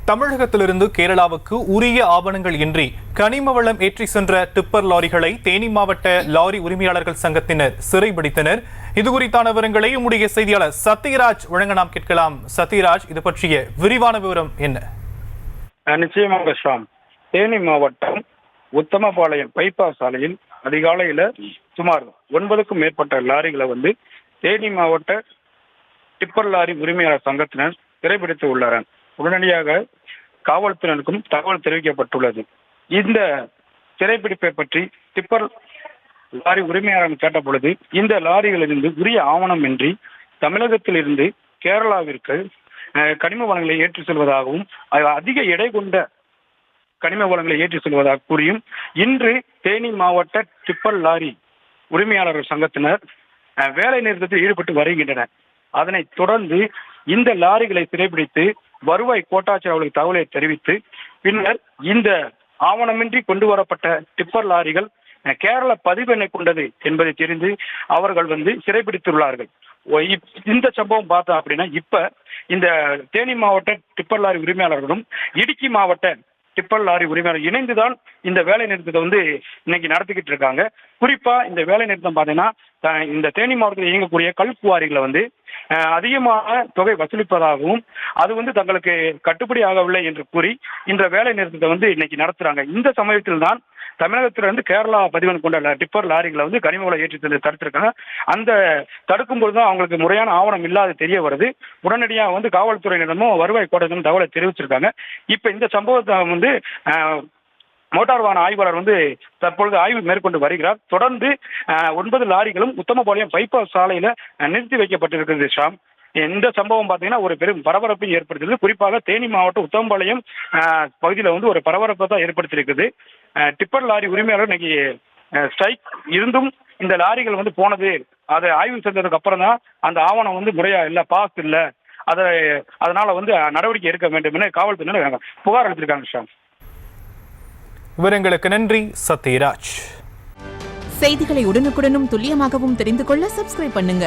தமிழகத்திலிருந்து கேரளாவுக்கு உரிய ஆவணங்கள் இன்றி கனிம வளம் ஏற்றி சென்ற டிப்பர் லாரிகளை தேனி மாவட்ட லாரி உரிமையாளர்கள் சங்கத்தினர் சிறைபிடித்தனர். இதுகுறித்தான விவரங்களை உடைய செய்தியாளர் சத்யராஜ் வழங்க நாம் கேட்கலாம். சத்யராஜ், இது பற்றிய விரிவான விவரம் என்ன? நிச்சயமாக ஷாம். தேனி மாவட்டம் உத்தமபாளையம் பைபாஸ் சாலையில் அதிகாலையில சுமார் 9க்கும் மேற்பட்ட லாரிகளை தேனி மாவட்ட டிப்பர் லாரி உரிமையாளர் சங்கத்தினர் சிறைபிடித்து உள்ளனர். உடனடியாக காவல்துறையினருக்கும் தகவல் தெரிவிக்கப்பட்டுள்ளது. இந்த சிறைப்பிடிப்பை பற்றி டிப்பர் லாரி உரிமையாளர் கேட்ட பொழுது, இந்த லாரிகளிலிருந்து உரிய ஆவணமின்றி தமிழகத்திலிருந்து கேரளாவிற்கு கனிம வளங்களை ஏற்றி செல்வதாகவும் அதிக எடை கொண்ட கனிம வளங்களை ஏற்றி செல்வதாக கூறியும் இன்று தேனி மாவட்ட டிப்பர் லாரி உரிமையாளர்கள் சங்கத்தினர் வேலை நிறுத்தத்தில் ஈடுபட்டு வருகின்றனர். அதனைத் தொடர்ந்து இந்த லாரிகளை சிறைபிடித்து வருவாய் கோட்டாட்சியர் அவர்களுக்கு தகவலை தெரிவித்து பின்னர் இந்த ஆவணமின்றி கொண்டு வரப்பட்ட டிப்பர் லாரிகள் கேரள பதிவெண்ணை கொண்டது என்பதை தெரிந்து அவர்கள் சிறைபிடித்துள்ளார்கள். இந்த சம்பவம் பார்த்தோம் அப்படின்னா, இப்ப இந்த தேனி மாவட்ட டிப்பர் லாரி உரிமையாளர்களும் இடுக்கி மாவட்ட டிப்பர் லாரி உரிமையாளர் இணைந்துதான் இந்த வேலை நிறுத்தத்தை இன்னைக்கு நடத்திக்கிட்டு இருக்காங்க. குறிப்பா இந்த வேலை நிறுத்தம் பார்த்தீங்கன்னா, இந்த தேனி மாவட்டத்தில் இயங்கக்கூடிய கல்குவாரிகளை அதிகமான தொகை வசூலிப்பதாகவும் அது தங்களுக்கு கட்டுப்படி ஆகவில்லை என்று கூறி இந்த வேலை நிறுத்தத்தை இன்னைக்கு நடத்துறாங்க. இந்த சமயத்தில் தான் தமிழகத்திலிருந்து கேரளா பதிவெண் கொண்ட டிப்பர் லாரிகளை கனிம வளம் ஏற்றி தடுத்திருக்காங்க. அந்த தடுக்கும் பொழுதுதான் அவங்களுக்கு முறையான ஆவணம் இல்லாத தெரிய வருது. உடனடியாக காவல்துறையினரிடமும் வருவாய் கோட்டத்திலும் தகவலை தெரிவிச்சிருக்காங்க. இப்ப இந்த சம்பவத்தை மோட்டார் வாகன ஆய்வாளர் தற்பொழுது ஆய்வு மேற்கொண்டு வருகிறார். தொடர்ந்து 9 லாரிகளும் உத்தமபாளையம் பைபாஸ் சாலையில நிறுத்தி வைக்கப்பட்டிருக்கிறது. ஷாம், இந்த சம்பவம் பார்த்தீங்கன்னா ஒரு பெரும் பரபரப்பை ஏற்படுத்தியது. குறிப்பாக தேனி மாவட்டம் உத்தமபாளையம் பகுதியில் ஒரு பரபரப்பை தான் ஏற்படுத்தியிருக்குது. டிப்பர் லாரி உரிமையாளர் இன்னைக்கு ஸ்ட்ரைக் இருந்தும் இந்த லாரிகள் போனது, அதை ஆய்வு செஞ்சதுக்கு அப்புறம் தான் அந்த ஆவணம் முறையா இல்லை, பாஸ் இல்லை, அதனால நடவடிக்கை எடுக்க வேண்டும் என காவல்துறையினர் புகார் அளித்திருக்காங்க. ஷாம், விவரங்களுக்கு நன்றி சத்யராஜ். செய்திகளை உடனுக்குடனும் துல்லியமாகவும் தெரிந்து கொள்ள சப்ஸ்கிரைப் பண்ணுங்க.